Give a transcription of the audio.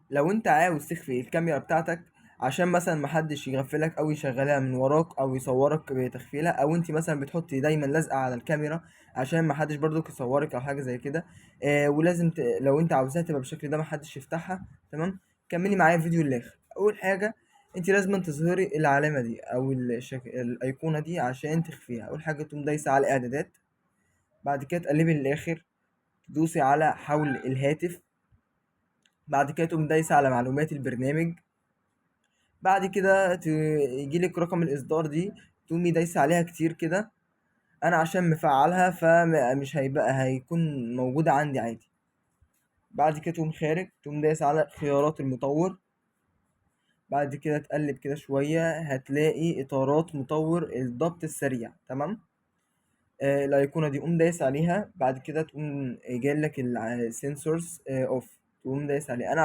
لو انت عاوز تخفي الكاميرا بتاعتك عشان مثلا محدش يغفلك او يشغلها من وراك او يصورك بتخفيلة، او انت مثلا بتحطي دايما لازقة على الكاميرا عشان محدش برضو يصورك او حاجة زي كده. ولازم لو انت عاوزاها تبقى بالشكل ده محدش يفتحها. تمام. كملي معايا الفيديو للاخر. اول حاجة، انت لازم تظهري العلامة دي او الايقونة دي عشان تخفيها. اول حاجة تقوم دايسة على اعدادات، بعد كده تقلبي للاخر، تدوسي على حول الهاتف، بعد كده تقوم دايسة على معلومات البرنامج، بعد كده يجيلك رقم الإصدار دي، تقومي دايسة عليها كتير كده. أنا عشان مفعلها فمش هيكون موجودة عندي عادي. بعد كده تقوم خارج، تقوم دايس على خيارات المطور، بعد كده تقلب كده شوية هتلاقي إطارات مطور الضبط السريع. تمام. الأيقونة دي قوم دايس عليها، بعد كده تقوم جايلك السنسورز أوف، تقوم دايس عليه. أنا